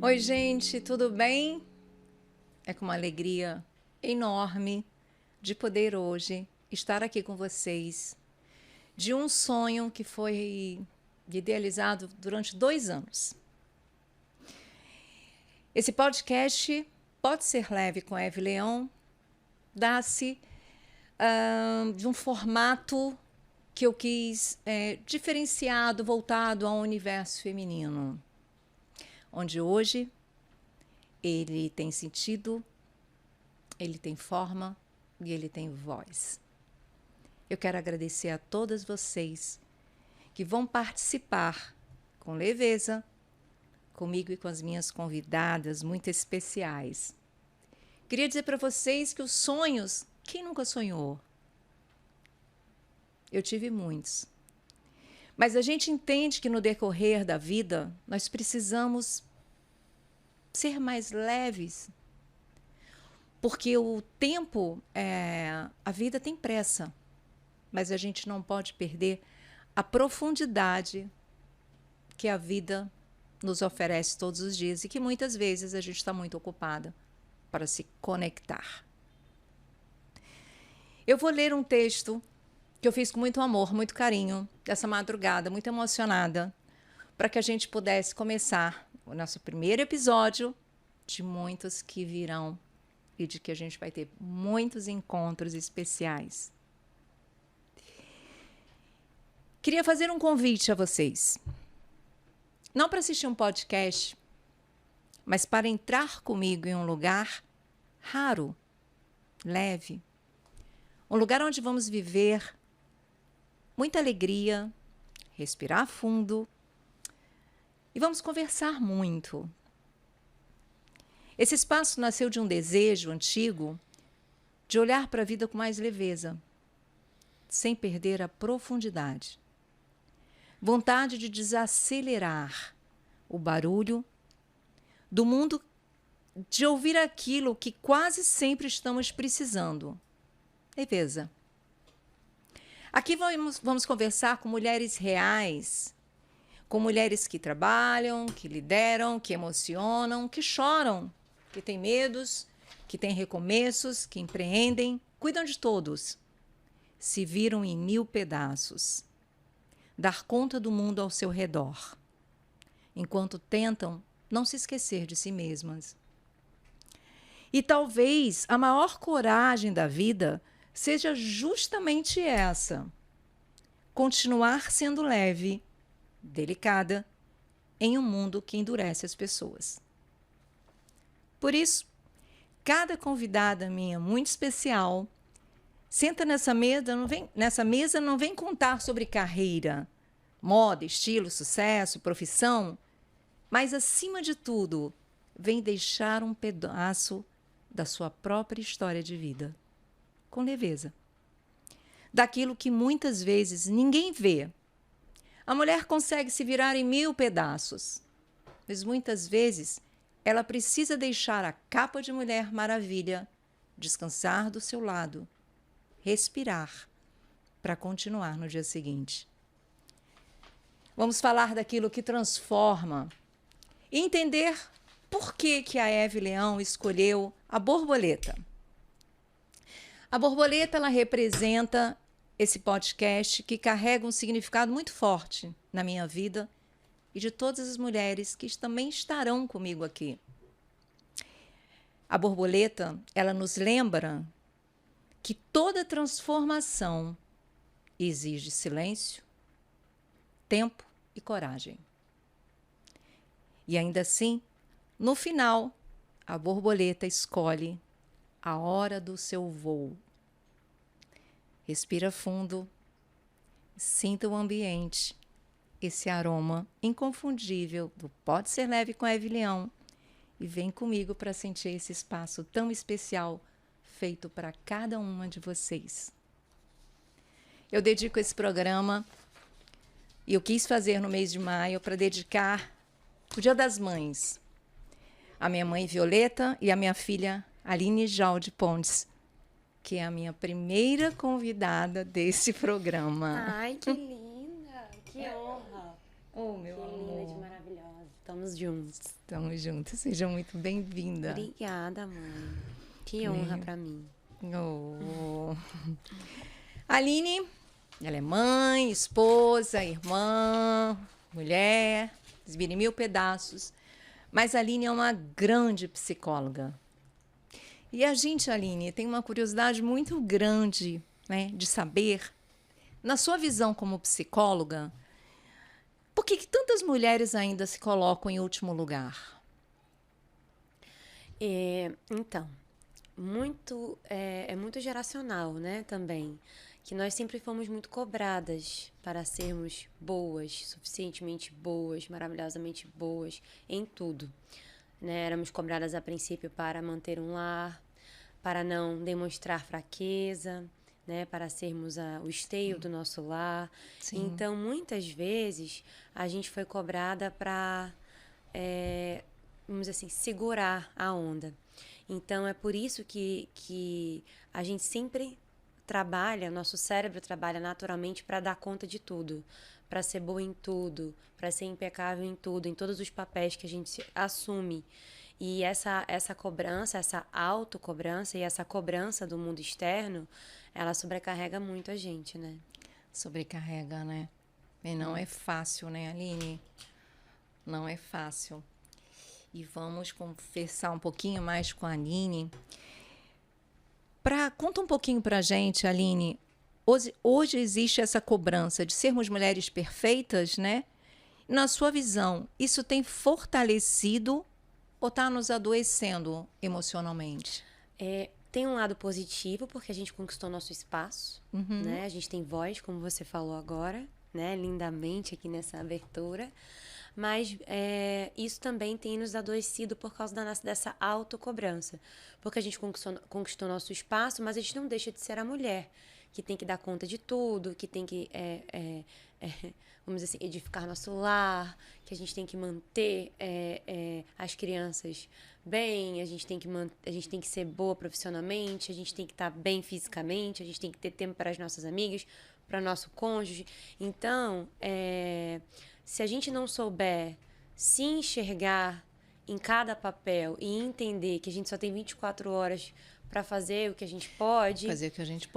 Oi, gente, tudo bem? É com uma alegria enorme de poder hoje estar aqui com vocês de um sonho que foi idealizado durante 2 anos. Esse podcast Pode Ser Leve com Eve Leão dá-se de um formato que eu quis diferenciado, voltado ao universo feminino, onde hoje ele tem sentido, ele tem forma e ele tem voz. Eu quero agradecer a todas vocês que vão participar com leveza comigo e com as minhas convidadas muito especiais. Queria dizer para vocês que os sonhos, quem nunca sonhou? Eu tive muitos. Mas a gente entende que no decorrer da vida nós precisamos ser mais leves, porque o tempo, a vida tem pressa, mas a gente não pode perder a profundidade que a vida nos oferece todos os dias e que muitas vezes a gente está muito ocupada para se conectar. Eu vou ler um texto que eu fiz com muito amor, muito carinho, dessa madrugada, muito emocionada, para que a gente pudesse começar o nosso primeiro episódio de muitos que virão e de que a gente vai ter muitos encontros especiais. Queria fazer um convite a vocês. Não para assistir um podcast, mas para entrar comigo em um lugar raro, leve. Um lugar onde vamos viver muita alegria, respirar fundo e vamos conversar muito. Esse espaço nasceu de um desejo antigo de olhar para a vida com mais leveza, sem perder a profundidade. Vontade de desacelerar o barulho do mundo, de ouvir aquilo que quase sempre estamos precisando. Leveza. Aqui vamos conversar com mulheres reais, com mulheres que trabalham, que lideram, que emocionam, que choram, que têm medos, que têm recomeços, que empreendem, cuidam de todos. Se viram em 1000 pedaços. Dar conta do mundo ao seu redor, enquanto tentam não se esquecer de si mesmas. E talvez a maior coragem da vida seja justamente essa: continuar sendo leve, delicada, em um mundo que endurece as pessoas. Por isso, cada convidada minha muito especial senta nessa mesa, não vem contar sobre carreira, moda, estilo, sucesso, profissão, mas, acima de tudo, vem deixar um pedaço da sua própria história de vida, com leveza. Daquilo que muitas vezes ninguém vê. A mulher consegue se virar em 1000 pedaços, mas muitas vezes ela precisa deixar a capa de Mulher Maravilha descansar do seu lado, respirar, para continuar no dia seguinte. Vamos falar daquilo que transforma e entender por que a Eve Leão escolheu a borboleta. A borboleta, ela representa esse podcast que carrega um significado muito forte na minha vida e de todas as mulheres que também estarão comigo aqui. A borboleta, ela nos lembra que toda transformação exige silêncio, tempo e coragem. E ainda assim, no final, a borboleta escolhe a hora do seu voo. Respira fundo, sinta o ambiente, esse aroma inconfundível do Pode Ser Leve com Eve Leão, e vem comigo para sentir esse espaço tão especial feito para cada uma de vocês. Eu dedico esse programa e eu quis fazer no mês de maio para dedicar o Dia das Mães. A minha mãe Violeta e a minha filha Aline Jalde Pontes, que é a minha primeira convidada desse programa. Ai, que linda! Que honra! Oh, meu Que amor. linda, de maravilhosa. Estamos juntos. Estamos juntos. Seja muito bem-vinda. Obrigada, mãe. Que honra pra mim. Oh. Aline, ela é mãe, esposa, irmã, mulher, desvira em mil pedaços. Mas a Aline é uma grande psicóloga. E a gente, Aline, tem uma curiosidade muito grande, né, de saber, na sua visão como psicóloga, por que tantas mulheres ainda se colocam em último lugar? Então, é muito geracional, né, também. Que nós sempre fomos muito cobradas para sermos boas, suficientemente boas, maravilhosamente boas em tudo. Né? Éramos cobradas a princípio para manter um lar, para não demonstrar fraqueza, né? Para sermos o esteio do nosso lar. Sim. Então, muitas vezes, a gente foi cobrada para, vamos dizer assim, segurar a onda. Então, é por isso que a gente sempre trabalha, nosso cérebro trabalha naturalmente para dar conta de tudo, para ser boa em tudo, para ser impecável em tudo, em todos os papéis que a gente assume. E essa cobrança, essa autocobrança e essa cobrança do mundo externo, ela sobrecarrega muito a gente, né? Sobrecarrega, né? E não é fácil, né, Aline? Não é fácil. E vamos conversar um pouquinho mais com a Aline. Conta um pouquinho pra gente, Aline. Hoje existe essa cobrança de sermos mulheres perfeitas, né? Na sua visão, isso tem fortalecido ou está nos adoecendo emocionalmente? Tem um lado positivo, porque a gente conquistou nosso espaço, né? A gente tem voz, como você falou agora, né? Lindamente aqui nessa abertura. Mas isso também tem nos adoecido por causa dessa autocobrança. Porque a gente conquistou nosso espaço, mas a gente não deixa de ser a mulher que tem que dar conta de tudo, que tem que, vamos dizer assim, edificar nosso lar, que a gente tem que manter as crianças bem, a gente tem que ser boa profissionalmente, a gente tem que estar bem fisicamente, a gente tem que ter tempo para as nossas amigas, para nosso cônjuge. Então, se a gente não souber se enxergar em cada papel e entender que a gente só tem 24 horas para fazer o que a gente pode,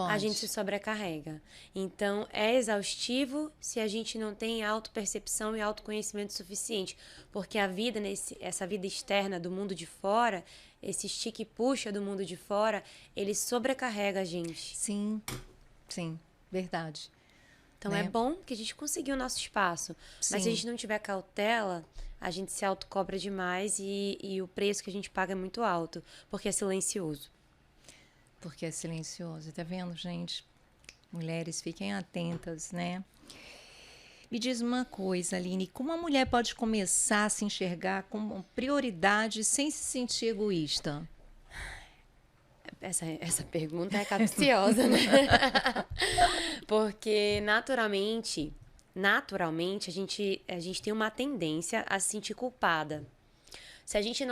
a gente se sobrecarrega. Então, é exaustivo se a gente não tem autopercepção e autoconhecimento suficiente, porque a vida, essa vida externa do mundo de fora, esse estica e puxa do mundo de fora, ele sobrecarrega a gente. Sim, sim, verdade. Então, né? É bom que a gente conseguiu o nosso espaço, Sim. mas se a gente não tiver cautela, a gente se autocobra demais e o preço que a gente paga é muito alto, porque é silencioso. Porque é silencioso, tá vendo, gente? Mulheres, fiquem atentas, né? Me diz uma coisa, Aline, como a mulher pode começar a se enxergar como prioridade sem se sentir egoísta? Essa pergunta é capciosa, né? Porque naturalmente a gente tem uma tendência a se sentir culpada. Se a gente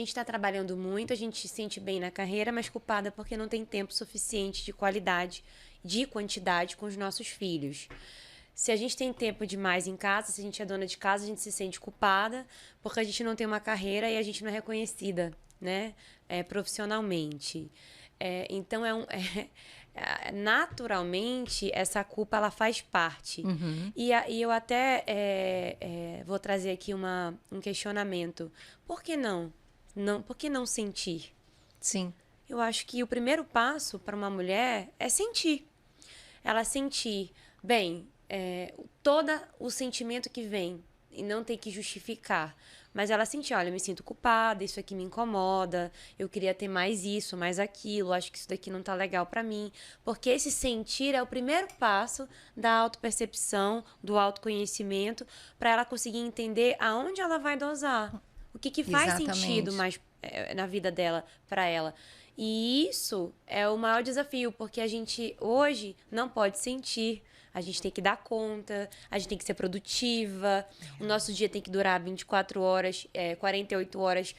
está trabalhando muito, a gente se sente bem na carreira, mas culpada porque não tem tempo suficiente de qualidade, de quantidade com os nossos filhos. Se a gente tem tempo demais em casa, se a gente é dona de casa, a gente se sente culpada porque a gente não tem uma carreira e a gente não é reconhecida, né, profissionalmente. Então, naturalmente, essa culpa ela faz parte. E eu até vou trazer aqui um questionamento. Por que não? Por que não sentir? Sim. Eu acho que o primeiro passo para uma mulher é sentir. Ela sentir, bem, todo o sentimento que vem e não tem que justificar. Mas ela sentir, olha, eu me sinto culpada, isso aqui me incomoda, eu queria ter mais isso, mais aquilo, acho que isso daqui não tá legal pra mim. Porque esse sentir é o primeiro passo da autopercepção, do autoconhecimento, para ela conseguir entender aonde ela vai dosar. O que faz sentido mais na vida dela, para ela. E isso é o maior desafio, porque a gente hoje não pode sentir. A gente tem que dar conta, a gente tem que ser produtiva, o nosso dia tem que durar 24 horas, 48 horas,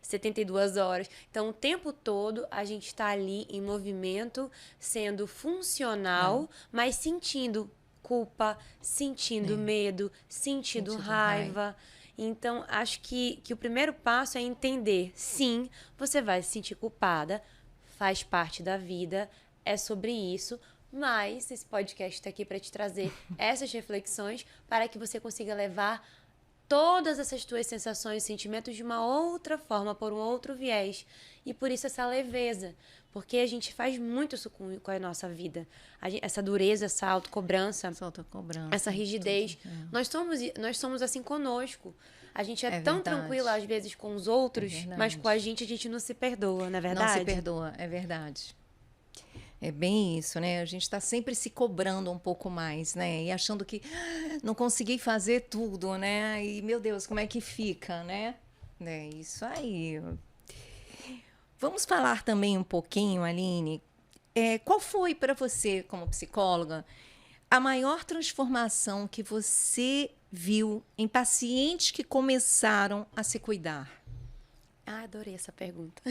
72 horas. Então, o tempo todo a gente está ali em movimento, sendo funcional, mas sentindo culpa, sentindo medo, sentindo raiva. Então, acho que o primeiro passo é entender, sim, você vai se sentir culpada, faz parte da vida, é sobre isso, mas esse podcast está aqui para te trazer essas reflexões para que você consiga levar todas essas tuas sensações e sentimentos de uma outra forma, por um outro viés. E por isso essa leveza. Porque a gente faz muito isso com a nossa vida. Essa dureza, essa autocobrança, essa rigidez. Nós somos assim conosco. A gente é tão tranquila, às vezes, com os outros, mas com a gente não se perdoa, não é verdade? Não se perdoa, é verdade. É bem isso, né? A gente está sempre se cobrando um pouco mais, né? E achando que não consegui fazer tudo, né? E, meu Deus, como é que fica, né? É isso aí. Vamos falar também um pouquinho, Aline, qual foi para você, como psicóloga, a maior transformação que você viu em pacientes que começaram a se cuidar? Adorei essa pergunta.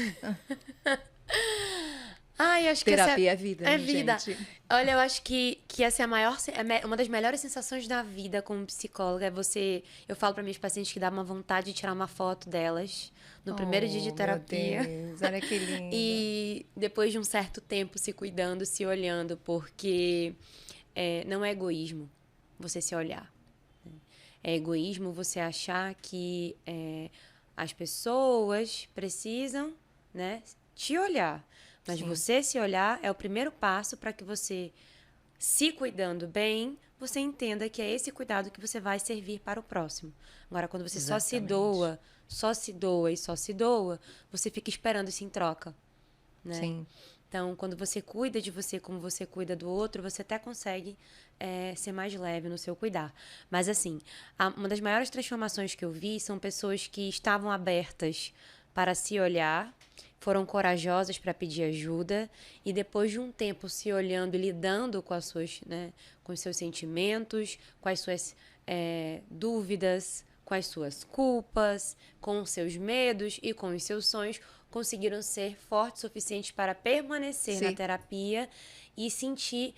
Acho Terapia que é vida, né, vida. Gente? Olha, eu acho que essa é uma das melhores sensações da vida como psicóloga. Eu falo para minhas pacientes que dá uma vontade de tirar uma foto delas no primeiro dia de terapia. Meu Deus, olha que lindo. E depois de um certo tempo se cuidando, se olhando, porque não é egoísmo você se olhar. É egoísmo você achar que as pessoas precisam, né, te olhar. Mas você se olhar é o primeiro passo para que você, se cuidando bem, você entenda que é esse cuidado que você vai servir para o próximo. Agora, quando você só se doa, você fica esperando isso em troca, né? Sim. Então, quando você cuida de você como você cuida do outro, você até consegue ser mais leve no seu cuidar. Mas, assim, uma das maiores transformações que eu vi são pessoas que estavam abertas para se olhar, foram corajosas para pedir ajuda e depois de um tempo se olhando e lidando com com os seus sentimentos, com as suas dúvidas, com as suas culpas, com os seus medos e com os seus sonhos, conseguiram ser fortes o suficiente para permanecer na terapia e sentir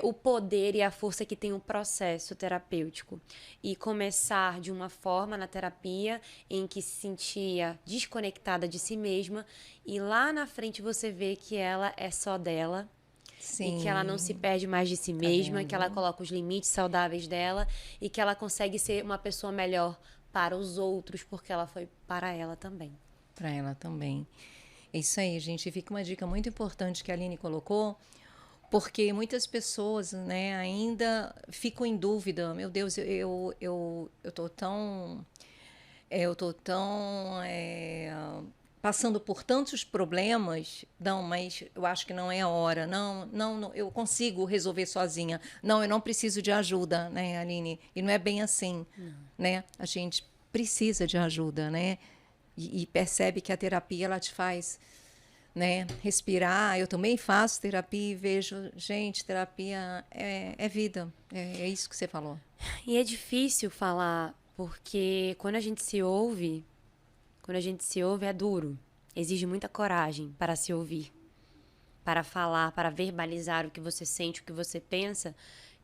o poder e a força que tem o processo terapêutico. E começar de uma forma na terapia em que se sentia desconectada de si mesma e lá na frente você vê que ela é só dela. Sim. E que ela não se perde mais de si mesma, que ela coloca os limites saudáveis dela e que ela consegue ser uma pessoa melhor para os outros, porque ela foi para ela também. Para ela também. Isso aí, gente. Fica uma dica muito importante que a Aline colocou, porque muitas pessoas, né, ainda ficam em dúvida. Meu Deus, eu tô tão passando por tantos problemas. Não, mas eu acho que não é a hora. Não, eu consigo resolver sozinha. Não, eu não preciso de ajuda, né, Aline? E não é bem assim, né? A gente precisa de ajuda, né? E percebe que a terapia ela te faz, né, respirar. Eu também faço terapia e vejo, gente, terapia é vida. É isso que você falou. E é difícil falar, porque quando a gente se ouve é duro. Exige muita coragem para se ouvir, para falar, para verbalizar o que você sente, o que você pensa,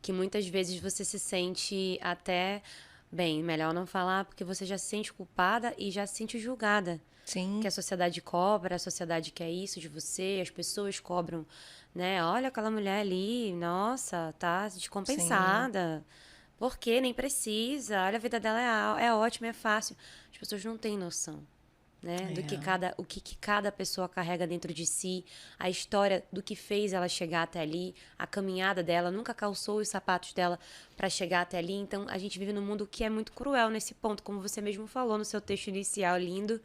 que muitas vezes você se sente até... Bem, melhor não falar, porque você já se sente culpada e já se sente julgada. Sim. Que a sociedade cobra, a sociedade quer isso de você, as pessoas cobram, né? Olha aquela mulher ali, nossa, tá descompensada. Sim. Por quê? Nem precisa. Olha, a vida dela é ótima, é fácil. As pessoas não têm noção, né? Do que o que cada pessoa carrega dentro de si, a história do que fez ela chegar até ali, a caminhada dela, nunca calçou os sapatos dela para chegar até ali. Então, a gente vive num mundo que é muito cruel nesse ponto, como você mesmo falou no seu texto inicial lindo,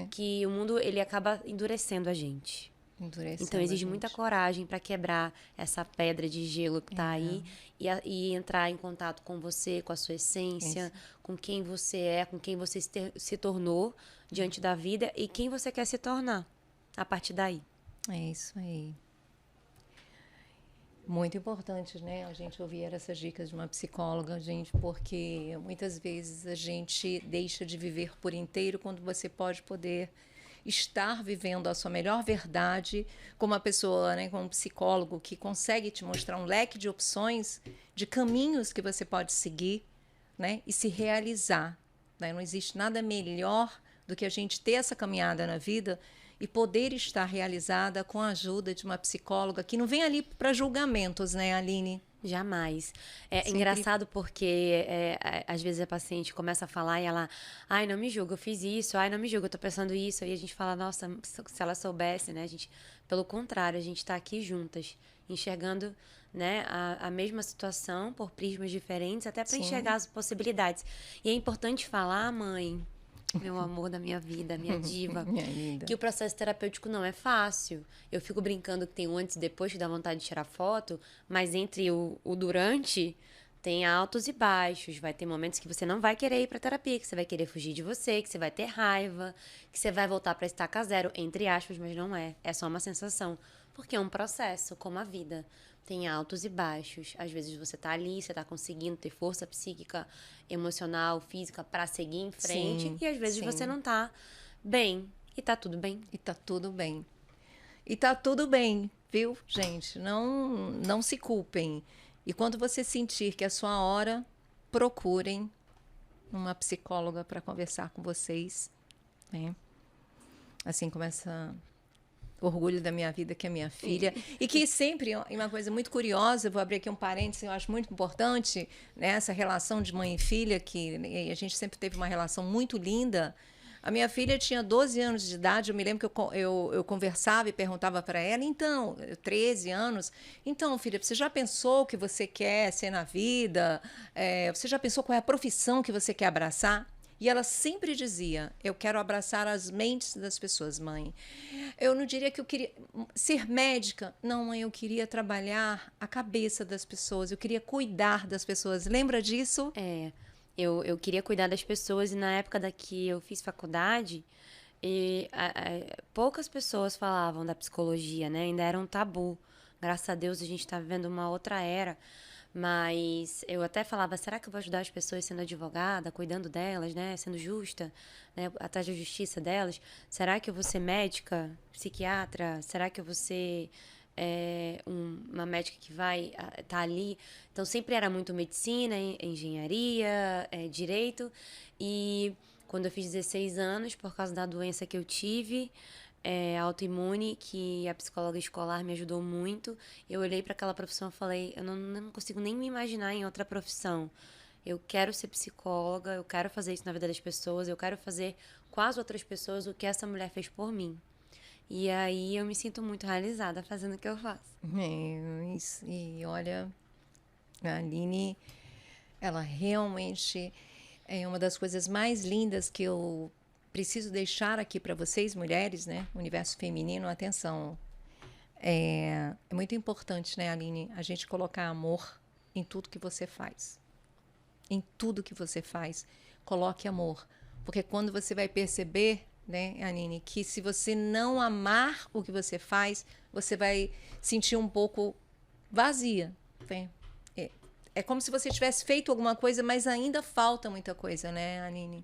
que o mundo ele acaba endurecendo a gente. Então, exige muita coragem para quebrar essa pedra de gelo que está aí e entrar em contato com você, com a sua essência, com quem você é, com quem você se tornou diante da vida e quem você quer se tornar a partir daí. É isso aí. Muito importante, né, a gente ouvir essas dicas de uma psicóloga, gente, porque muitas vezes a gente deixa de viver por inteiro quando você pode poder estar vivendo a sua melhor verdade, como uma pessoa, né, como um psicólogo que consegue te mostrar um leque de opções, de caminhos que você pode seguir, né, e se realizar, né? Não existe nada melhor do que a gente ter essa caminhada na vida e poder estar realizada com a ajuda de uma psicóloga que não vem ali para julgamentos, né, Aline? Jamais. É Sempre... engraçado porque às vezes a paciente começa a falar e ela, ai, não me julga, eu fiz isso, ai, não me julga, eu tô pensando isso. Aí a gente fala, nossa, se ela soubesse, né? A gente, pelo contrário, a gente tá aqui juntas, enxergando, né, a mesma situação por prismas diferentes, até para enxergar as possibilidades. E é importante falar, mãe, meu amor da minha vida, minha diva, Minha linda. que o processo terapêutico não é fácil. Eu fico brincando que tem o antes e depois que dá vontade de tirar foto, mas entre o durante tem altos e baixos. Vai ter momentos que você não vai querer ir para terapia, que você vai querer fugir de você, que você vai ter raiva, que você vai voltar para estaca zero, entre aspas, mas não é. É só uma sensação, porque é um processo, como a vida. Tem altos e baixos. Às vezes você tá ali, você tá conseguindo ter força psíquica, emocional, física para seguir em frente. Sim, e às vezes sim. você não tá bem. E tá tudo bem. E tá tudo bem. E tá tudo bem, viu, gente? Não se culpem. E quando você sentir que é a sua hora, procurem uma psicóloga para conversar com vocês, né? Assim começa orgulho da minha vida, que é minha filha. E que sempre, uma coisa muito curiosa, eu vou abrir aqui um parênteses, eu acho muito importante, né, essa relação de mãe e filha, que a gente sempre teve uma relação muito linda. A minha filha tinha 12 anos de idade, eu me lembro que eu conversava e perguntava para ela, então, 13 anos, então, filha, você já pensou o que você quer ser na vida? Você já pensou qual é a profissão que você quer abraçar? E ela sempre dizia, eu quero abraçar as mentes das pessoas, mãe. Eu não diria que eu queria ser médica. Não, mãe, eu queria trabalhar a cabeça das pessoas, eu queria cuidar das pessoas. Lembra disso? Eu queria cuidar das pessoas e na época da que eu fiz faculdade, poucas pessoas falavam da psicologia, né? Ainda era um tabu. Graças a Deus a gente está vivendo uma outra era. Mas eu até falava, será que eu vou ajudar as pessoas sendo advogada, cuidando delas, né? Sendo justa, né? Atrás da justiça delas? Será que eu vou ser médica, psiquiatra? Será que eu vou ser uma médica que vai estar ali? Então, sempre era muito medicina, engenharia, direito. E quando eu fiz 16 anos, por causa da doença que eu tive... autoimune, que a psicóloga escolar me ajudou muito. Eu olhei para aquela profissão e falei, eu não consigo nem me imaginar em outra profissão. Eu quero ser psicóloga, eu quero fazer isso na vida das pessoas, eu quero fazer com as outras pessoas o que essa mulher fez por mim. E aí eu me sinto muito realizada fazendo o que eu faço. E olha, a Aline, ela realmente é uma das coisas mais lindas que eu preciso deixar aqui para vocês, mulheres, né? Universo feminino, atenção. É muito importante, né, Aline, a gente colocar amor em tudo que você faz. Em tudo que você faz, coloque amor. Porque quando você vai perceber, né, Aline, que se você não amar o que você faz, você vai sentir um pouco vazia. Né? É como se você tivesse feito alguma coisa, mas ainda falta muita coisa, né, Aline?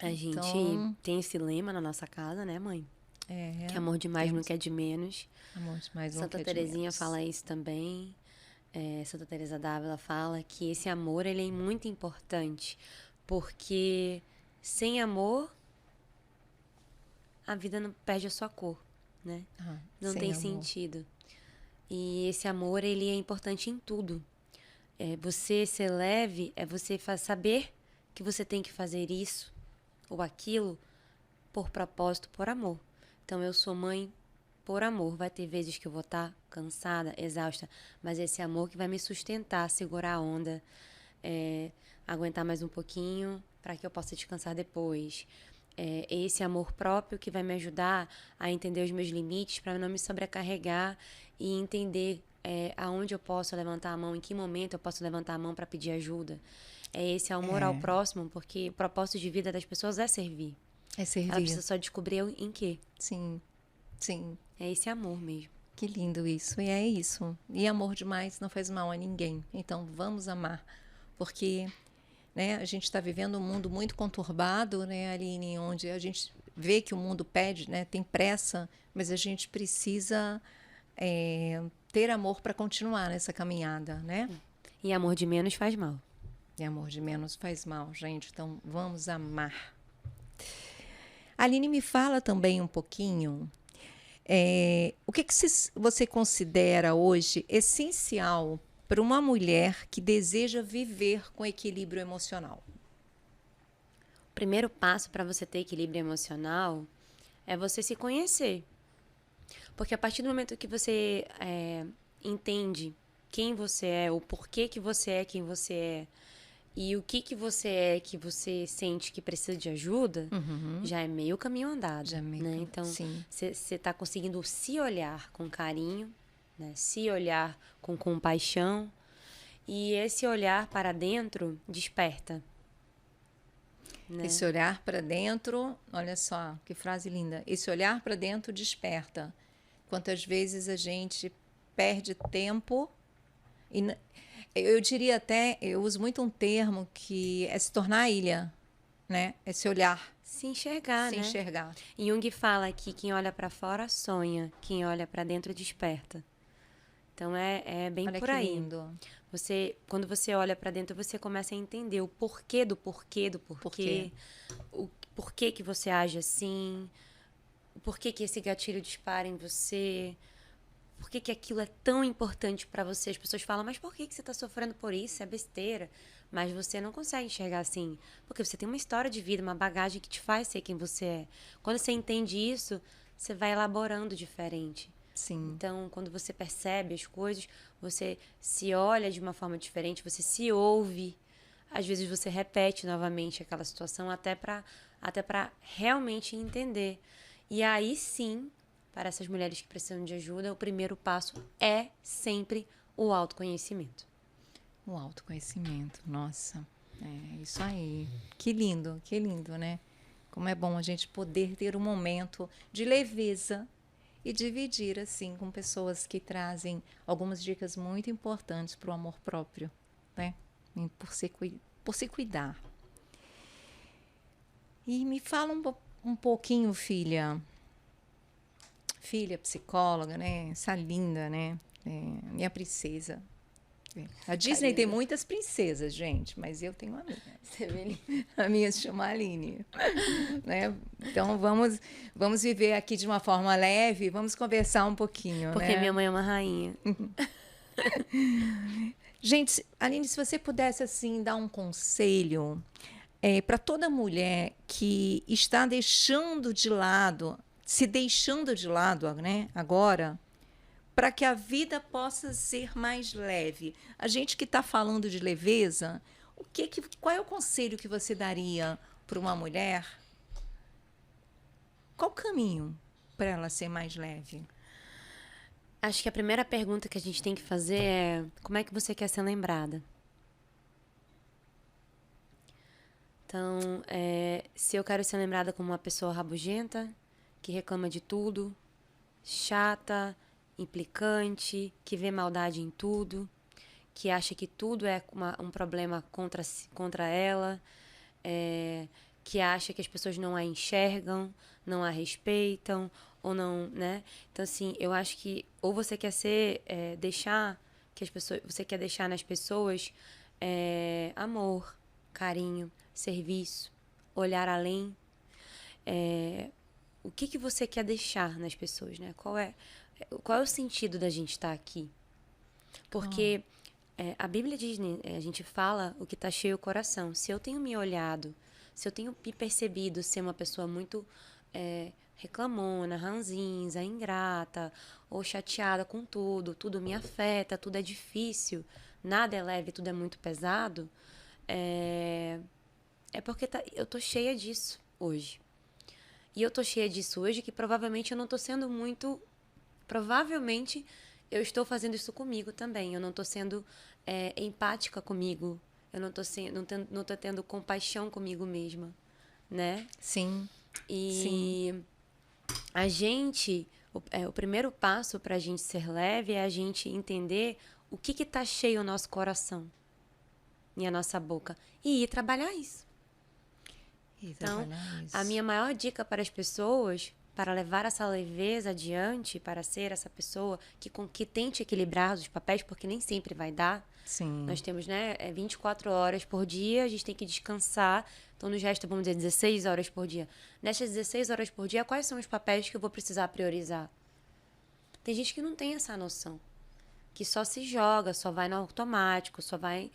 A gente tem esse lema na nossa casa, né, mãe? Que amor demais não quer de menos. Amor demais não Santa quer Terezinha de menos. fala isso também. Santa Teresa d'Ávila fala que esse amor ele é muito importante, porque sem amor a vida não perde a sua cor, né? Não tem amor. sentido. E esse amor ele é importante em tudo. Você ser leve é você saber que você tem que fazer isso ou aquilo por propósito, por amor. Então, eu sou mãe por amor. Vai ter vezes que eu vou estar cansada, exausta, mas esse amor que vai me sustentar, segurar a onda, aguentar mais um pouquinho para que eu possa descansar depois. Esse amor próprio que vai me ajudar a entender os meus limites para não me sobrecarregar e entender aonde eu posso levantar a mão, em que momento eu posso levantar a mão para pedir ajuda. É esse amor ao próximo, porque o propósito de vida das pessoas é servir. É servir. Ela precisa só descobrir em quê. Sim, sim. É esse amor mesmo. Que lindo isso. E é isso. E amor demais não faz mal a ninguém. Então, vamos amar. Porque, né, a gente está vivendo um mundo muito conturbado, né, Aline, onde a gente vê que o mundo pede, né? Tem pressa, mas a gente precisa ter amor para continuar nessa caminhada, né? E amor de menos faz mal. E amor de menos faz mal, gente. Então, vamos amar. Aline, me fala também um pouquinho o que você considera hoje essencial para uma mulher que deseja viver com equilíbrio emocional? O primeiro passo para você ter equilíbrio emocional é você se conhecer. Porque a partir do momento que você entende quem você é, o porquê que você é quem você é, e o que você é que você sente que precisa de ajuda, já é meio caminho andado. Já é meio né? Então, você está conseguindo se olhar com carinho, né? Se olhar com compaixão, e esse olhar para dentro desperta. Né? Esse olhar para dentro, olha só, que frase linda. Esse olhar para dentro desperta. Quantas vezes a gente perde tempo e eu diria até, eu uso muito um termo que é se tornar ilha, né? É se olhar. Se enxergar, se né? enxergar. Jung fala que quem olha para fora sonha, quem olha para dentro desperta. Então é bem olha por que aí. Lindo. Quando você olha para dentro, você começa a entender o porquê do porquê do porquê. O porquê que você age assim, o porquê que esse gatilho dispara em você. Por que aquilo é tão importante para você? As pessoas falam, mas por que você está sofrendo por isso? É besteira. Mas você não consegue enxergar assim. Porque você tem uma história de vida, uma bagagem que te faz ser quem você é. Quando você entende isso, você vai elaborando diferente. Sim. Então, quando você percebe as coisas, você se olha de uma forma diferente, você se ouve. Às vezes você repete novamente aquela situação até para realmente entender. E aí sim, para essas mulheres que precisam de ajuda, o primeiro passo é sempre o autoconhecimento. O autoconhecimento, nossa, é isso aí. Que lindo, né? Como é bom a gente poder ter um momento de leveza e dividir assim com pessoas que trazem algumas dicas muito importantes para o amor próprio, né? Por se cuidar. E me fala um pouquinho, filha, psicóloga, né? Essa linda, né? Minha princesa. A Disney tem muitas princesas, gente, mas eu tenho a minha. Você vê? A minha se chama Aline. Né? Então, vamos viver aqui de uma forma leve, vamos conversar um pouquinho. Porque né? minha mãe é uma rainha. Gente, Aline, se você pudesse assim dar um conselho para toda mulher que está se deixando de lado, né, agora, para que a vida possa ser mais leve. A gente que está falando de leveza, qual é o conselho que você daria para uma mulher? Qual o caminho para ela ser mais leve? Acho que a primeira pergunta que a gente tem que fazer é: como é que você quer ser lembrada? Então, se eu quero ser lembrada como uma pessoa rabugenta, que reclama de tudo, chata, implicante, que vê maldade em tudo, que acha que tudo é um problema contra ela, que acha que as pessoas não a enxergam, não a respeitam, ou não, né? Então, assim, eu acho que ou você quer deixar que as pessoas, você quer deixar nas pessoas amor, carinho, serviço, olhar além. O que você quer deixar nas pessoas, né? Qual é o sentido da gente estar aqui? Porque a Bíblia diz, né, a gente fala o que está cheio o coração. Se eu tenho me olhado, se eu tenho me percebido ser uma pessoa muito reclamona, ranzinza, ingrata, ou chateada com tudo me afeta, tudo é difícil, nada é leve, tudo é muito pesado, é porque eu tô cheia disso hoje. E eu tô cheia disso hoje que provavelmente eu não tô sendo muito... Provavelmente eu estou fazendo isso comigo também. Eu não tô sendo empática comigo. Eu não tô tendo compaixão comigo mesma, né? Sim. E a gente... O primeiro passo pra gente ser leve é a gente entender o que tá cheio o nosso coração e a nossa boca. E ir trabalhar isso. Então, a minha maior dica para as pessoas, para levar essa leveza adiante, para ser essa pessoa que tente equilibrar os papéis, porque nem sempre vai dar. Sim. Nós temos, 24 horas por dia, a gente tem que descansar. Então, nos resta, vamos dizer, 16 horas por dia. Nessas 16 horas por dia, quais são os papéis que eu vou precisar priorizar? Tem gente que não tem essa noção. Que só se joga, só vai no automático, só vai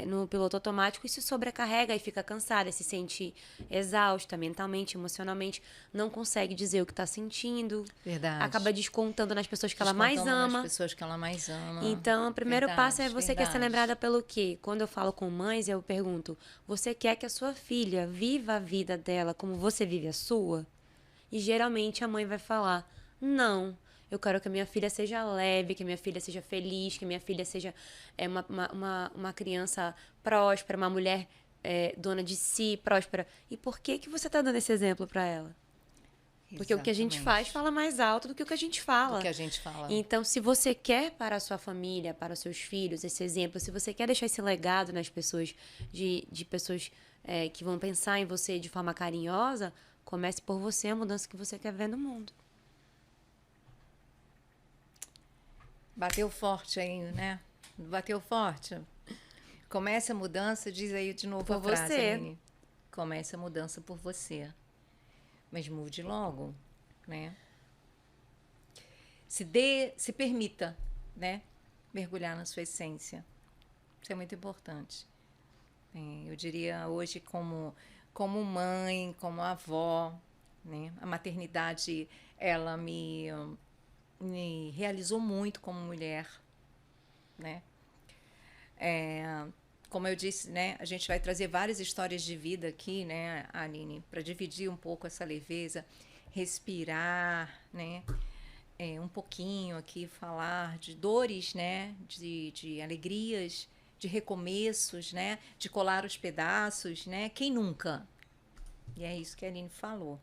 no piloto automático e se sobrecarrega e fica cansada, e se sente exausta mentalmente, emocionalmente, não consegue dizer o que está sentindo. Verdade. Acaba descontando nas pessoas que ela mais ama. Nas pessoas que ela mais ama. Então, o primeiro passo é você quer ser lembrada pelo quê? Quando eu falo com mães, eu pergunto, você quer que a sua filha viva a vida dela como você vive a sua? E geralmente a mãe vai falar, não. Eu quero que a minha filha seja leve, que a minha filha seja feliz, que a minha filha seja uma criança próspera, uma mulher dona de si, próspera. E por que você está dando esse exemplo para ela? Porque o que a gente fala mais alto do que o que a gente fala. Do que a gente fala. Então, se você quer para a sua família, para os seus filhos, esse exemplo, se você quer deixar esse legado nas pessoas, de pessoas que vão pensar em você de forma carinhosa, comece por você a mudança que você quer ver no mundo. Bateu forte aí, né? Bateu forte. Comece a mudança, diz aí de novo a frase, Aline. Comece a mudança por você. Mas mude logo, né? Se permita, né? Mergulhar na sua essência. Isso é muito importante. Eu diria hoje como mãe, como avó, né? A maternidade, ela me realizou muito como mulher, né? Como eu disse, né? A gente vai trazer várias histórias de vida aqui, né, Aline, para dividir um pouco essa leveza, respirar, né? Um pouquinho aqui, falar de dores, né? De alegrias, de recomeços, né? De colar os pedaços, né? Quem nunca? E é isso que a Aline falou.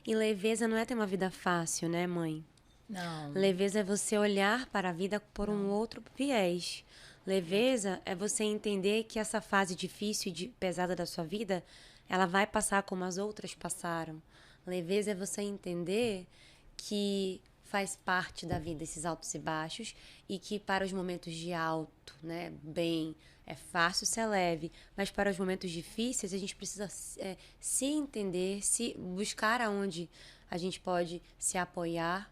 E leveza não é ter uma vida fácil, né, mãe? Não. Leveza é você olhar para a vida por um outro viés. Leveza é você entender que essa fase difícil e pesada da sua vida, ela vai passar como as outras passaram. Leveza é você entender que faz parte da vida esses altos e baixos e que para os momentos de alto, né, bem, é fácil ser leve, mas para os momentos difíceis a gente precisa se entender, se buscar aonde a gente pode se apoiar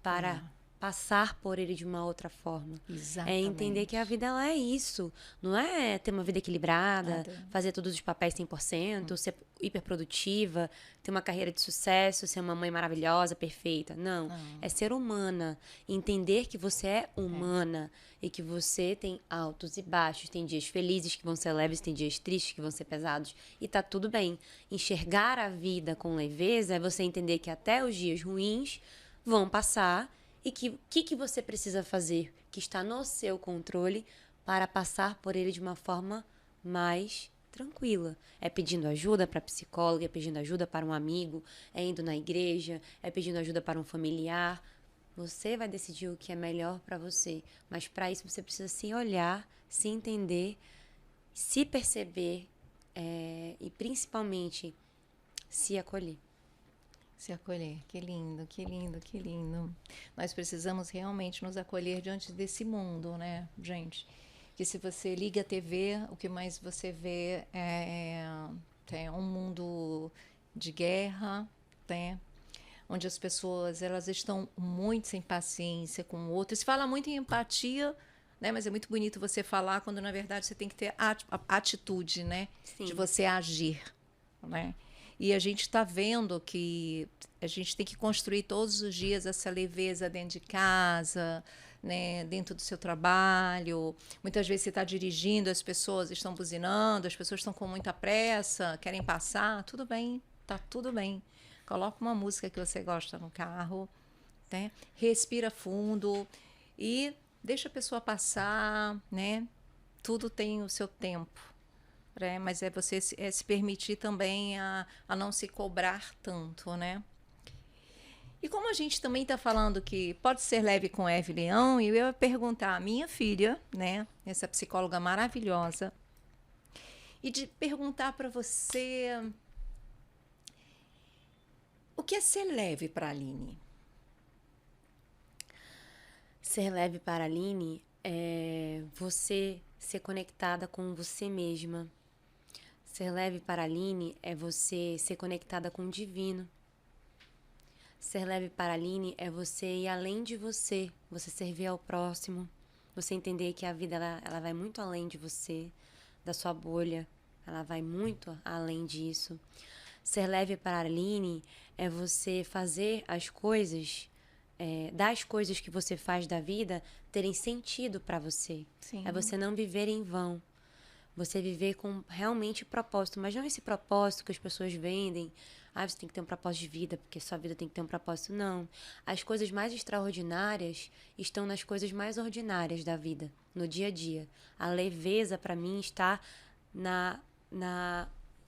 para passar por ele de uma outra forma. Exatamente. É entender que a vida ela é isso. Não é ter uma vida equilibrada, fazer todos os papéis 100%, ser hiperprodutiva, ter uma carreira de sucesso, ser uma mãe maravilhosa, perfeita. Não. É ser humana. Entender que você é humana e que você tem altos e baixos. Tem dias felizes que vão ser leves, tem dias tristes que vão ser pesados. E tá tudo bem. Enxergar a vida com leveza é você entender que até os dias ruins vão passar e que você precisa fazer, que está no seu controle, para passar por ele de uma forma mais tranquila. É pedindo ajuda para a psicóloga, é pedindo ajuda para um amigo, é indo na igreja, é pedindo ajuda para um familiar. Você vai decidir o que é melhor para você, mas para isso você precisa se olhar, se entender, se perceber e principalmente se acolher. Se acolher, que lindo, que lindo, que lindo. Nós precisamos realmente nos acolher diante desse mundo, né, gente? Que se você liga a TV, o que mais você vê é um mundo de guerra, né? Onde as pessoas elas estão muito sem paciência com o outro. Se fala muito em empatia, né? Mas é muito bonito você falar quando na verdade você tem que ter a atitude, né? Sim. De você agir, né? E a gente está vendo que a gente tem que construir todos os dias essa leveza dentro de casa, né, dentro do seu trabalho. Muitas vezes você está dirigindo, as pessoas estão buzinando, as pessoas estão com muita pressa, querem passar. Tudo bem, tá tudo bem. Coloca uma música que você gosta no carro, né? Respira fundo e deixa a pessoa passar, né? Tudo tem o seu tempo. Mas é você se permitir também a não se cobrar tanto, né? E como a gente também está falando que pode ser leve com Eve Leão, eu ia perguntar à minha filha, né? Essa psicóloga maravilhosa, e de perguntar para você que é ser leve para a Aline? Ser leve para a Aline é você ser conectada com você mesma. Ser leve para a Aline é você ser conectada com o divino. Ser leve para a Aline é você ir além de você, você servir ao próximo, você entender que a vida ela vai muito além de você, da sua bolha, ela vai muito além disso. Ser leve para a Aline é você fazer as coisas, das coisas que você faz da vida terem sentido para você. Sim. É você não viver em vão. Você viver com realmente propósito, mas não esse propósito que as pessoas vendem. Você tem que ter um propósito de vida, porque sua vida tem que ter um propósito. Não. As coisas mais extraordinárias estão nas coisas mais ordinárias da vida, no dia a dia. A leveza, para mim, está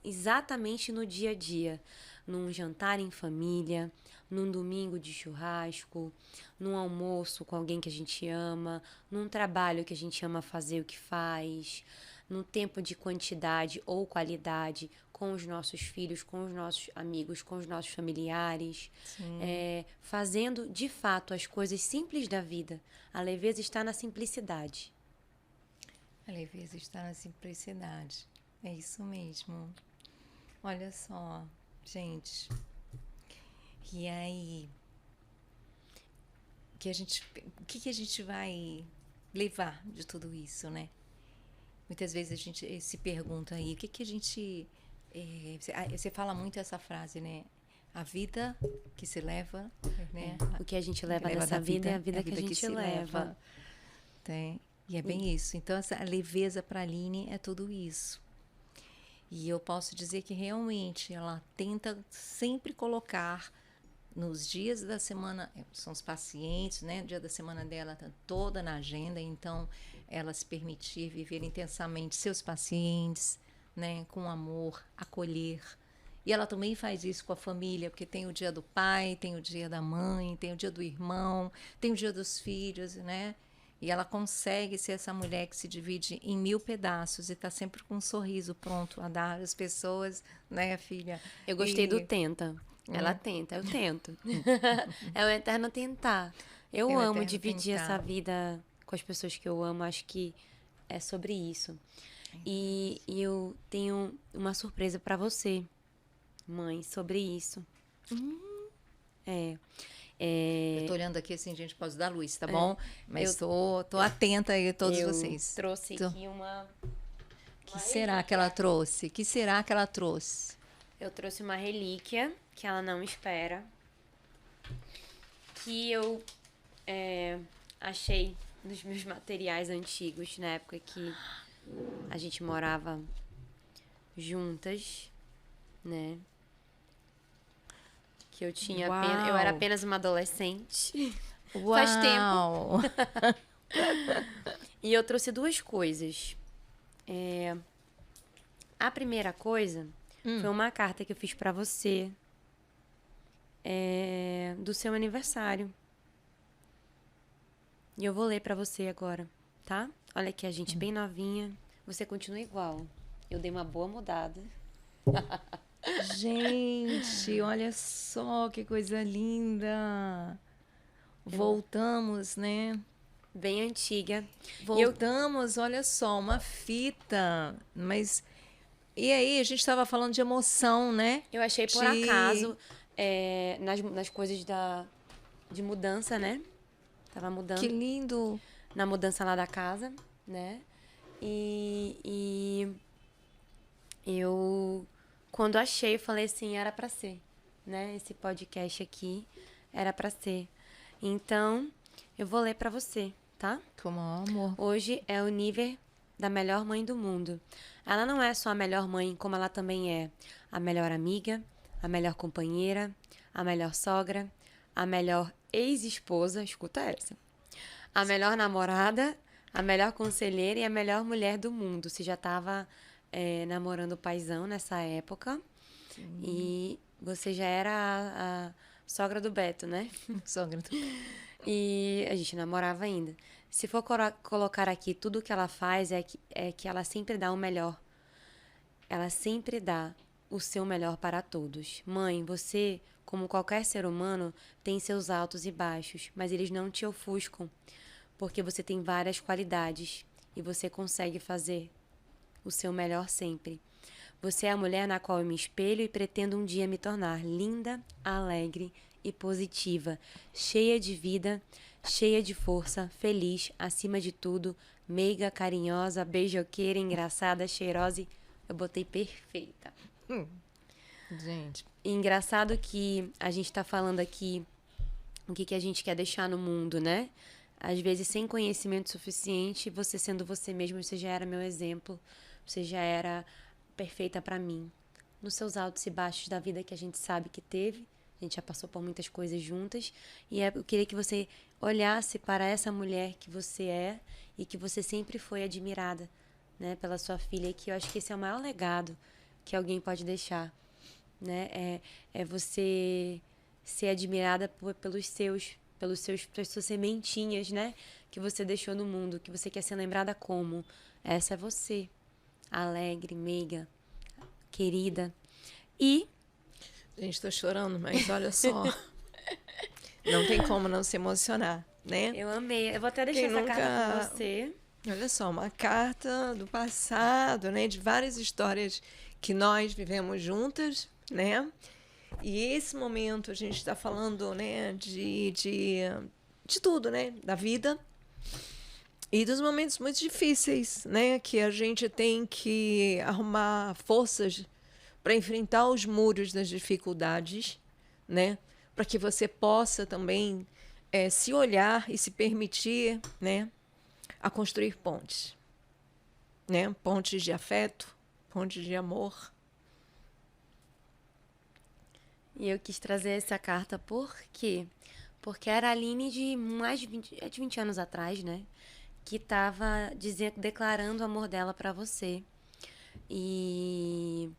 exatamente no dia a dia. Num jantar em família, num domingo de churrasco, num almoço com alguém que a gente ama, num trabalho que a gente ama fazer o que faz, num tempo de quantidade ou qualidade com os nossos filhos, com os nossos amigos, com os nossos familiares, fazendo de fato as coisas simples da vida. A leveza está na simplicidade. A leveza está na simplicidade. É isso mesmo. Olha só, gente. E aí, o que a gente vai levar de tudo isso, né? Muitas vezes a gente se pergunta aí, o que a gente... você fala muito essa frase, né? A vida que se leva, né? O que a gente leva dessa vida é a vida que a gente leva. E é bem isso. Então, essa leveza para a Aline é tudo isso. E eu posso dizer que realmente ela tenta sempre colocar nos dias da semana, são os pacientes, né? O dia da semana dela está toda na agenda, então ela se permitir viver intensamente seus pacientes, né? Com amor, acolher. E ela também faz isso com a família, porque tem o dia do pai, tem o dia da mãe, tem o dia do irmão, tem o dia dos filhos, né? E ela consegue ser essa mulher que se divide em 1000 pedaços e está sempre com um sorriso pronto a dar às pessoas, né, filha? Eu gostei do tenta. Ela tenta, eu tento. É o eterno tentar. Eu amo dividir essa vida com as pessoas que eu amo. Acho que é sobre isso. E eu tenho uma surpresa para você, mãe, sobre isso. Eu tô olhando aqui assim, gente, posso dar luz, tá bom? Mas tô atenta aí a todos vocês. Trouxe aqui uma... Que será que ela trouxe? Que será que ela trouxe? Eu trouxe uma relíquia que ela não espera. Que eu achei nos meus materiais antigos, na época que a gente morava juntas, né? Que eu tinha eu era apenas uma adolescente. Uau. Faz tempo. E eu trouxe 2 coisas. A primeira coisa foi uma carta que eu fiz pra você do seu aniversário. E eu vou ler pra você agora, tá? Olha aqui, a gente bem novinha. Você continua igual. Eu dei uma boa mudada. Gente, olha só que coisa linda. Voltamos, né? Bem antiga. Voltamos, olha só, uma fita. Mas, e aí, a gente estava falando de emoção, né? Eu achei por acaso, nas coisas de mudança, né? Tava mudando. Que lindo. Na mudança lá da casa, né? E eu... Quando achei, eu falei assim, era pra ser, né? Esse podcast aqui era pra ser. Então, eu vou ler pra você, tá? Com o maior amor. Hoje é o nível da melhor mãe do mundo. Ela não é só a melhor mãe, como ela também é a melhor amiga, a melhor companheira, a melhor sogra, a melhor ex-esposa, escuta essa, a melhor namorada, a melhor conselheira e a melhor mulher do mundo. Você já estava... namorando o paizão nessa época. Sim. E você já era a sogra do Beto, né? Sogra do Beto. E a gente namorava ainda. Se for colocar aqui tudo que ela faz, é que ela sempre dá o melhor. Ela sempre dá o seu melhor para todos. Mãe, você, como qualquer ser humano, tem seus altos e baixos, mas eles não te ofuscam, porque você tem várias qualidades e você consegue fazer o seu melhor sempre. Você é a mulher na qual eu me espelho e pretendo um dia me tornar linda, alegre e positiva, cheia de vida, cheia de força, feliz, acima de tudo, meiga, carinhosa, beijoqueira, engraçada, cheirosa e... Eu botei perfeita. Gente. E engraçado que a gente tá falando aqui o que a gente quer deixar no mundo, né? Às vezes, sem conhecimento suficiente, você sendo você mesmo, você já era meu exemplo, você já era perfeita pra mim. Nos seus altos e baixos da vida que a gente sabe que teve, a gente já passou por muitas coisas juntas, e eu queria que você olhasse para essa mulher que você é e que você sempre foi admirada, né, pela sua filha, que eu acho que esse é o maior legado que alguém pode deixar, né? É você ser admirada pelas suas sementinhas, né, que você deixou no mundo, que você quer ser lembrada como. Essa é você, alegre, meiga, querida. E... Gente, estou chorando, mas olha só. Não tem como não se emocionar, né? Eu amei. Eu vou até deixar essa carta com você. Olha só, uma carta do passado, né? De várias histórias que nós vivemos juntas, né? E esse momento a gente está falando, né? De tudo, né? Da vida. E dos momentos muito difíceis, né? Que a gente tem que arrumar forças para enfrentar os muros das dificuldades, né? Para que você possa também se olhar e se permitir, né? A construir pontes, né? Pontes de afeto, pontes de amor. E eu quis trazer essa carta por quê? Porque era a Aline de mais de 20 anos atrás, né? Que estava declarando o amor dela para você. E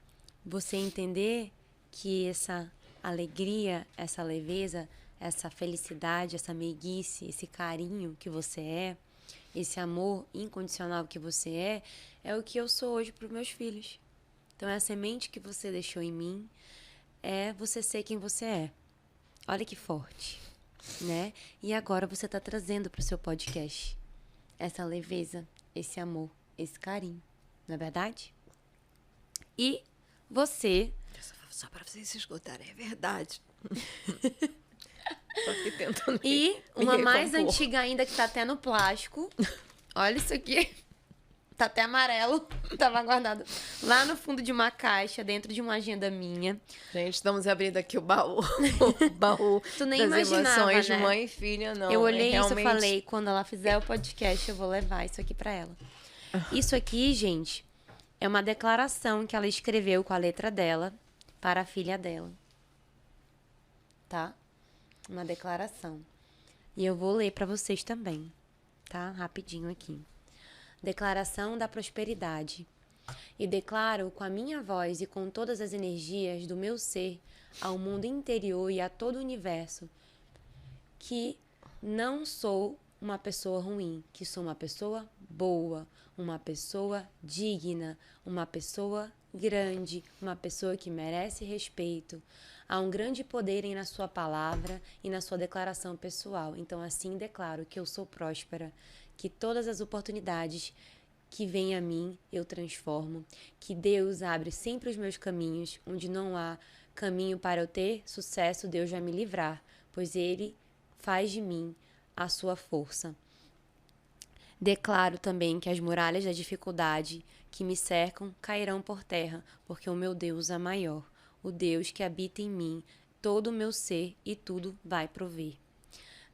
você entender que essa alegria, essa leveza, essa felicidade, essa meiguice, esse carinho que você é, esse amor incondicional que você é o que eu sou hoje para os meus filhos. Então, é a semente que você deixou em mim, é você ser quem você é. Olha que forte, né? E agora você está trazendo para o seu podcast essa leveza, esse amor, esse carinho, não é verdade? E você... Só para vocês se escutarem, é verdade. Tô aqui tentando E uma mais antiga ainda, que tá até no plástico. Olha isso aqui. Tá até amarelo. Tava guardado lá no fundo de uma caixa, dentro de uma agenda minha. Gente, estamos abrindo aqui o baú. O baú Tu nem das imaginava, emoções né? de mãe e filha, não. Eu olhei realmente... isso e falei, quando ela fizer o podcast, eu vou levar isso aqui pra ela. Isso aqui, gente, é uma declaração que ela escreveu com a letra dela para a filha dela. Tá? Uma declaração. E eu vou ler para vocês também, tá? Rapidinho aqui. Declaração da prosperidade. E declaro com a minha voz e com todas as energias do meu ser ao mundo interior e a todo o universo que não sou uma pessoa ruim, que sou uma pessoa boa, uma pessoa digna, uma pessoa grande, uma pessoa que merece respeito. Há um grande poder na sua palavra e na sua declaração pessoal. Então, assim declaro que eu sou próspera, que todas as oportunidades que vêm a mim eu transformo, que Deus abre sempre os meus caminhos, onde não há caminho para eu ter sucesso, Deus vai me livrar, pois Ele faz de mim a sua força. Declaro também que as muralhas da dificuldade que me cercam cairão por terra, porque o meu Deus é maior, o Deus que habita em mim, todo o meu ser e tudo vai prover.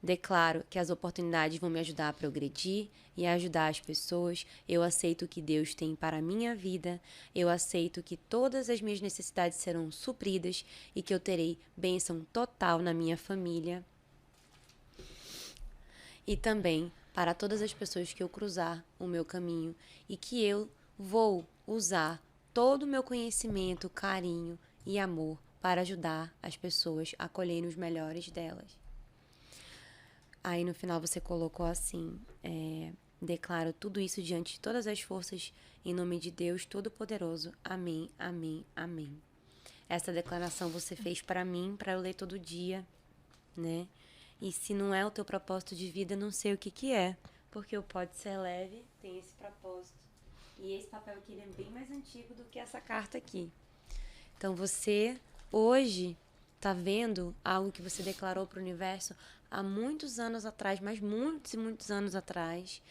Declaro que as oportunidades vão me ajudar a progredir e a ajudar as pessoas. Eu aceito o que Deus tem para a minha vida. Eu aceito que todas as minhas necessidades serão supridas e que eu terei bênção total na minha família. E também para todas as pessoas que eu cruzar o meu caminho e que eu vou usar todo o meu conhecimento, carinho e amor para ajudar as pessoas a colherem os melhores delas. Aí no final você colocou assim, declaro tudo isso diante de todas as forças em nome de Deus Todo-Poderoso. Amém, amém, amém. essa declaração você fez para mim, para eu ler todo dia, né? E se não é o teu propósito de vida, não sei o que que é. Porque o Pode Ser Leve tem esse propósito. E esse papel aqui ele é bem mais antigo do que essa carta aqui. Então você, hoje, tá vendo algo que você declarou para o universo há muitos anos atrás, mas muitos e muitos anos atrás.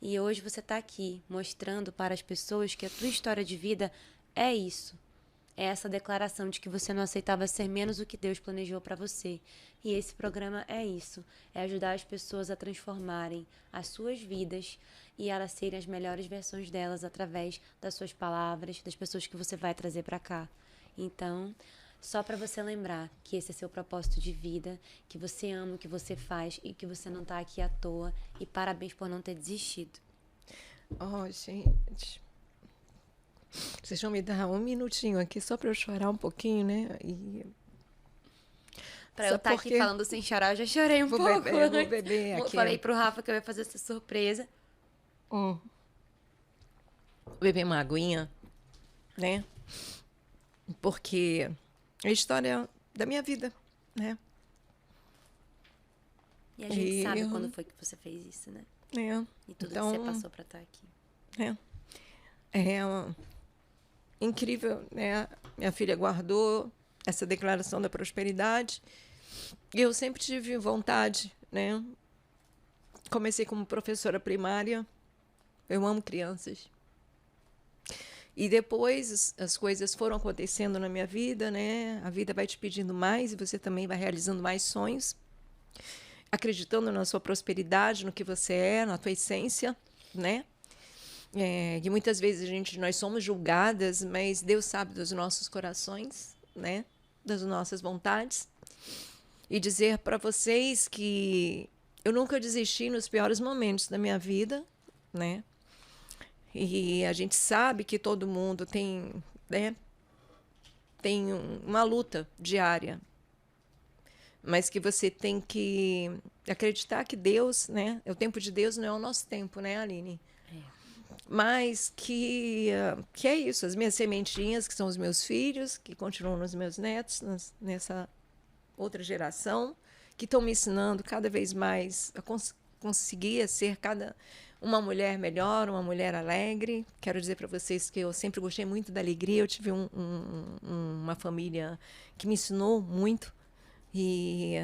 E hoje você tá aqui mostrando para as pessoas que a tua história de vida é isso. É essa declaração de que você não aceitava ser menos do que Deus planejou para você. E esse programa é isso. É ajudar as pessoas a transformarem as suas vidas e elas serem as melhores versões delas através das suas palavras, das pessoas que você vai trazer para cá. Então, só para você lembrar que esse é seu propósito de vida, que você ama o que você faz e que você não tá aqui à toa. E parabéns por não ter desistido. Oh, gente... Vocês vão me dar um minutinho aqui só para eu chorar um pouquinho, né? Pra eu estar aqui falando sem chorar, eu já chorei um pouco. Vou beber aqui. Falei pro Rafa que eu ia fazer essa surpresa. Vou beber uma aguinha, né? Porque é a história da minha vida, né? E a gente sabe quando foi que você fez isso, né? E tudo então, que você passou pra estar aqui. É incrível, né? Minha filha guardou essa declaração da prosperidade e eu sempre tive vontade, né? Comecei como professora primária, eu amo crianças. E depois as coisas foram acontecendo na minha vida, né? A vida vai te pedindo mais e você também vai realizando mais sonhos, acreditando na sua prosperidade, no que você é, na tua essência, né? E muitas vezes nós somos julgadas, mas Deus sabe dos nossos corações, né? Das nossas vontades. E dizer para vocês que eu nunca desisti nos piores momentos da minha vida, né? E a gente sabe que todo mundo tem, né? Tem uma luta diária, mas que você tem que acreditar que Deus, né? O tempo de Deus não é o nosso tempo, né, Aline? Mas que é isso, as minhas sementinhas, que são os meus filhos, que continuam nos meus netos, nessa outra geração, que estão me ensinando cada vez mais a conseguir ser uma mulher melhor, uma mulher alegre. Quero dizer para vocês que eu sempre gostei muito da alegria, eu tive uma família que me ensinou muito. E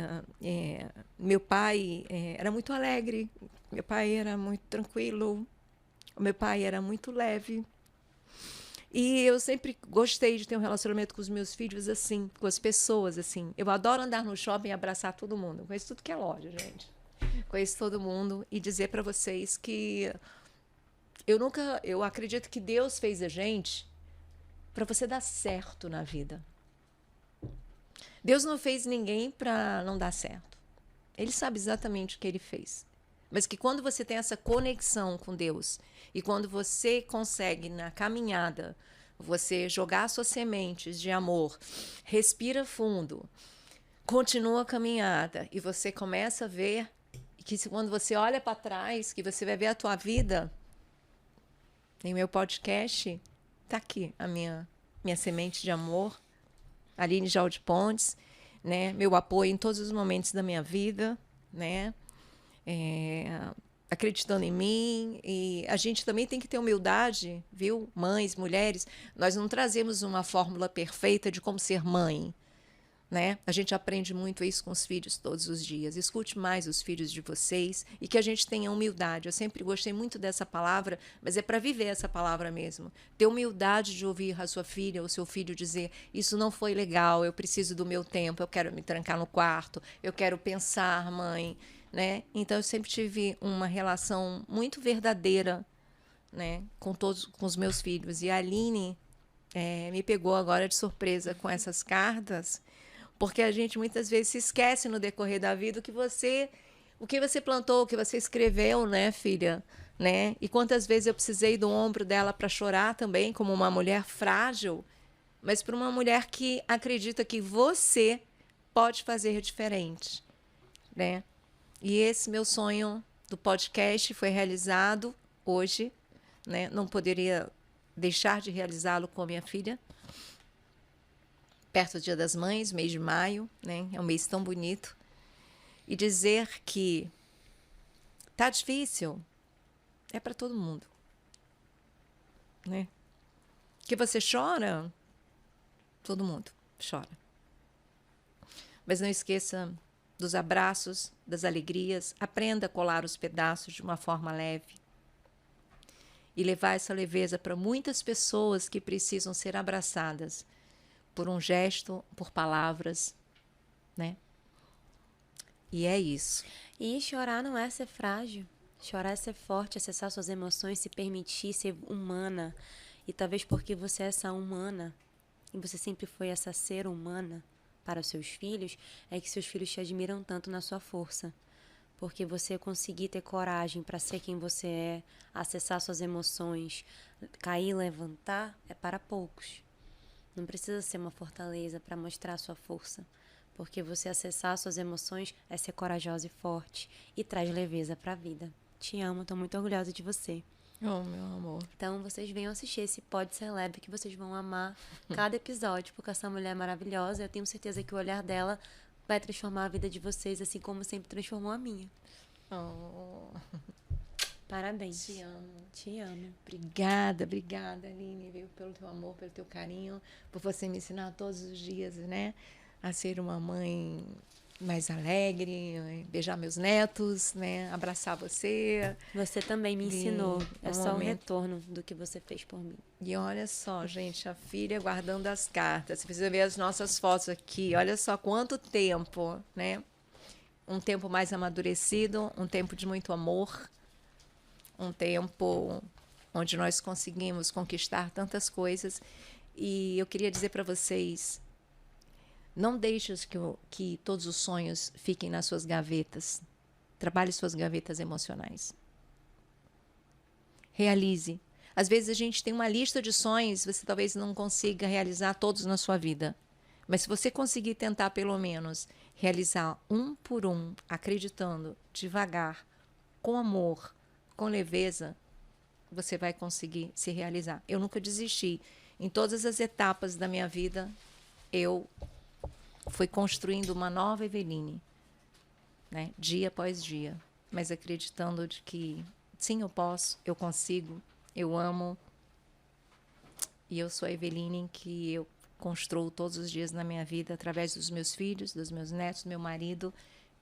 meu pai era muito alegre, meu pai era muito tranquilo, o meu pai era muito leve. E eu sempre gostei de ter um relacionamento com os meus filhos assim, com as pessoas assim. Eu adoro andar no shopping e abraçar todo mundo. Conheço tudo que é loja, gente. Conheço todo mundo e dizer para vocês que eu acredito que Deus fez a gente para você dar certo na vida. Deus não fez ninguém para não dar certo. Ele sabe exatamente o que ele fez. Mas que quando você tem essa conexão com Deus e quando você consegue, na caminhada, você jogar suas sementes de amor, respira fundo, continua a caminhada e você começa a ver que quando você olha para trás, que você vai ver a tua vida, em meu podcast, está aqui a minha semente de amor, Aline Jaldi Pontes, né? Meu apoio em todos os momentos da minha vida, né? Acreditando em mim. E a gente também tem que ter humildade, viu? Mães, mulheres, nós não trazemos uma fórmula perfeita de como ser mãe, né? A gente aprende muito isso com os filhos todos os dias. Escute mais os filhos de vocês e que a gente tenha humildade. Eu sempre gostei muito dessa palavra, mas é para viver essa palavra mesmo. Ter humildade de ouvir a sua filha ou seu filho dizer: isso não foi legal, eu preciso do meu tempo, eu quero me trancar no quarto, eu quero pensar, mãe, né? Então eu sempre tive uma relação muito verdadeira, né, com os meus filhos. E a Aline me pegou agora de surpresa com essas cartas, porque a gente muitas vezes se esquece no decorrer da vida o que você plantou, o que você escreveu, né, filha? Né? E quantas vezes eu precisei do ombro dela para chorar também, como uma mulher frágil, mas para uma mulher que acredita que você pode fazer diferente, né? E esse meu sonho do podcast foi realizado hoje, né? Não poderia deixar de realizá-lo com a minha filha, perto do Dia das Mães, mês de maio, né? É um mês tão bonito. E dizer que tá difícil é para todo mundo, né? Que você chora, todo mundo chora. Mas não esqueça dos abraços, das alegrias. Aprenda a colar os pedaços de uma forma leve. E levar essa leveza para muitas pessoas que precisam ser abraçadas por um gesto, por palavras, né? E é isso. E chorar não é ser frágil. Chorar é ser forte, acessar suas emoções, se permitir ser humana. E talvez porque você é essa humana, e você sempre foi essa ser humana para os seus filhos, é que seus filhos te admiram tanto na sua força. Porque você conseguir ter coragem para ser quem você é, acessar suas emoções, cair e levantar, é para poucos. Não precisa ser uma fortaleza para mostrar a sua força. Porque você acessar suas emoções é ser corajosa e forte e traz leveza para a vida. Te amo, estou muito orgulhosa de você. Oh, meu amor. Então, vocês venham assistir esse Pode Ser Leve, que vocês vão amar cada episódio, porque essa mulher é maravilhosa. Eu tenho certeza que o olhar dela vai transformar a vida de vocês, assim como sempre transformou a minha. Oh. Parabéns. Te amo. Te amo. Obrigada, Aline, viu, pelo teu amor, pelo teu carinho, por você me ensinar todos os dias, né, a ser uma mãe mais alegre, beijar meus netos, né, abraçar você. Você também me ensinou. É só um momento. retorno do que você fez por mim. E olha só, gente, a filha guardando as cartas. Você precisa ver as nossas fotos aqui. Olha só quanto tempo, né? Um tempo mais amadurecido, um tempo de muito amor, um tempo onde nós conseguimos conquistar tantas coisas. E eu queria dizer para vocês, não deixe que todos os sonhos fiquem nas suas gavetas. Trabalhe suas gavetas emocionais. Realize. Às vezes a gente tem uma lista de sonhos, você talvez não consiga realizar todos na sua vida. Mas se você conseguir tentar pelo menos realizar um por um, acreditando, devagar, com amor, com leveza, você vai conseguir se realizar. Eu nunca desisti. Em todas as etapas da minha vida, eu fui construindo uma nova Eveline, né? Dia após dia, mas acreditando de que sim, eu posso, eu consigo, eu amo. E eu sou a Eveline que eu construo todos os dias na minha vida através dos meus filhos, dos meus netos, do meu marido,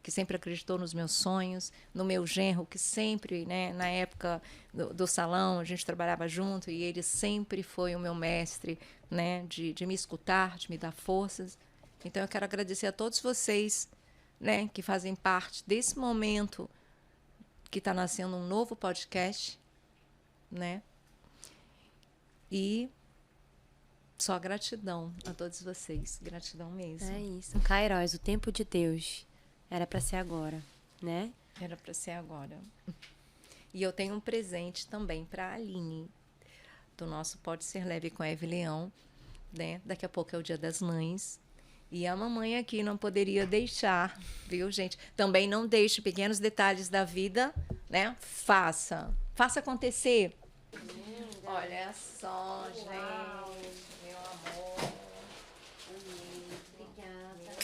que sempre acreditou nos meus sonhos, no meu genro, que sempre, né, na época do salão, a gente trabalhava junto e ele sempre foi o meu mestre, né, de me escutar, de me dar forças. Então, eu quero agradecer a todos vocês, né, que fazem parte desse momento que está nascendo um novo podcast, né? E só gratidão a todos vocês, gratidão mesmo. É isso. Kairos, o tempo de Deus. Era para ser agora, né? Era para ser agora. E eu tenho um presente também para a Aline, do nosso Pode Ser Leve com a Eve Leão, né? Daqui a pouco é o Dia das Mães. E a mamãe aqui não poderia deixar, viu, gente? Também não deixe pequenos detalhes da vida, né? Faça acontecer. Olha só, gente. Meu amor. Obrigada.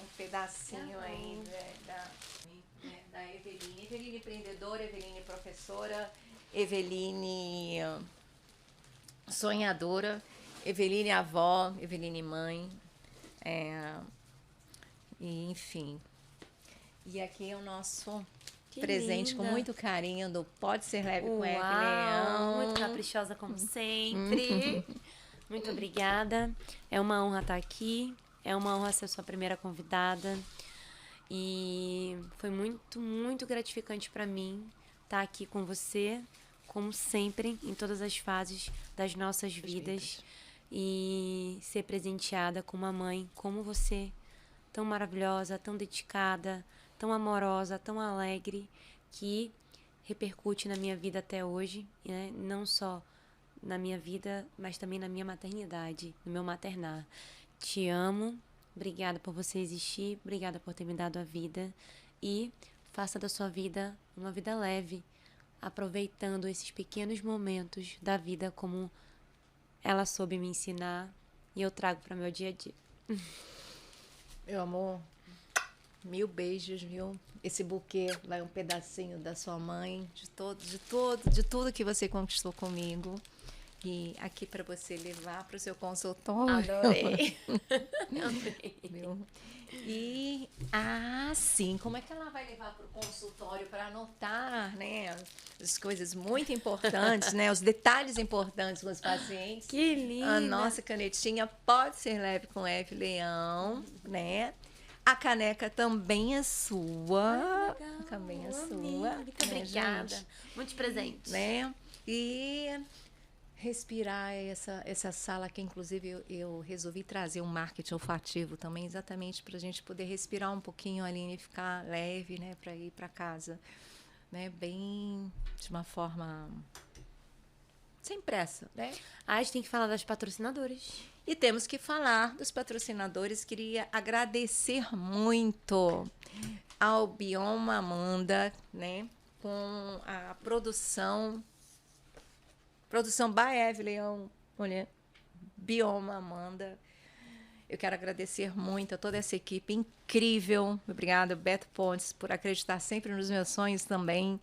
Um pedacinho aí da Eveline. Eveline empreendedora, Eveline professora, Eveline sonhadora, Eveline avó, Eveline mãe. E, enfim. E aqui é o nosso presente linda. com muito carinho do Pode Ser Leve com Eve Uau, Leão. muito caprichosa como sempre. Muito obrigada. É uma honra estar aqui. É uma honra ser sua primeira convidada. E foi muito, muito gratificante para mim estar aqui com você, como sempre, em todas as fases das nossas vidas. E ser presenteada com uma mãe como você, tão maravilhosa, tão dedicada, tão amorosa, tão alegre, que repercute na minha vida até hoje, né? Não só na minha vida, mas também na minha maternidade, no meu maternar. Te amo, obrigada por você existir, obrigada por ter me dado a vida e faça da sua vida uma vida leve, aproveitando esses pequenos momentos da vida como ela soube me ensinar e eu trago para o meu dia a dia. Meu amor, 1000 beijos, viu? Esse buquê vai um pedacinho da sua mãe, de tudo que você conquistou comigo. E aqui para você levar para o seu consultório. Adorei. Amei. Viu? E sim, como é que ela vai levar para o consultório para anotar, né, as coisas muito importantes, né, os detalhes importantes com os pacientes? Que linda! A nossa canetinha pode ser leve com F Leão, né? A caneca também é sua. Ai, legal. Também é Amei. sua. Muito né, obrigada. gente? Muitos presentes. Né? E respirar essa sala que, inclusive, eu resolvi trazer um marketing olfativo também, exatamente para a gente poder respirar um pouquinho ali e ficar leve, né, para ir para casa, né, bem de uma forma sem pressa, né? A gente tem que falar das patrocinadoras. E temos que falar dos patrocinadores. Queria agradecer muito ao Bioma Amanda, né, com a produção by Eve Leão, olha, Bioma Amanda. Eu quero agradecer muito a toda essa equipe incrível. Obrigada, Beto Pontes, por acreditar sempre nos meus sonhos também.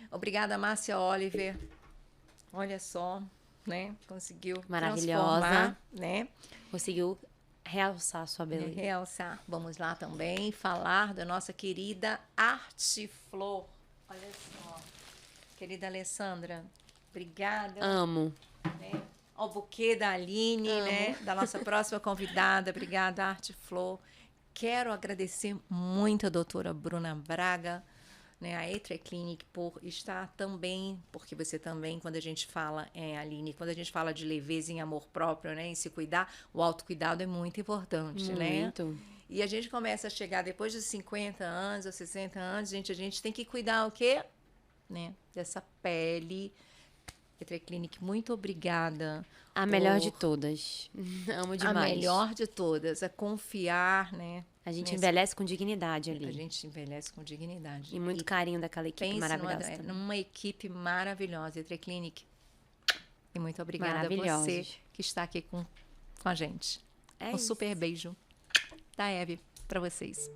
Obrigada, Márcia Oliver. Olha só, né? Conseguiu Maravilhosa. transformar, né? Conseguiu realçar a sua beleza. Realçar. Vamos lá também falar da nossa querida Arte Flor. Olha só. Querida Alessandra, obrigada. Amo. Né? Ao buquê da Aline, né? Da nossa próxima convidada. Obrigada, Arte Flor. Quero agradecer muito a doutora Bruna Braga, né, a Etre Clinic, por estar também, porque você também, quando a gente fala, Aline, quando a gente fala de leveza em amor próprio, né, em se cuidar, o autocuidado é muito importante, né? Muito. E a gente começa a chegar depois de 50 anos ou 60 anos, a gente tem que cuidar o quê? Né, dessa pele. Etre Clinic, muito obrigada. A melhor de todas. Amo demais. A melhor de todas, é confiar, né? A gente envelhece com dignidade ali. A gente envelhece com dignidade. E muito carinho daquela equipe maravilhosa. Numa equipe maravilhosa, Etre Clinic. E muito obrigada a você que está aqui com a gente. Um super beijo da Eve para vocês.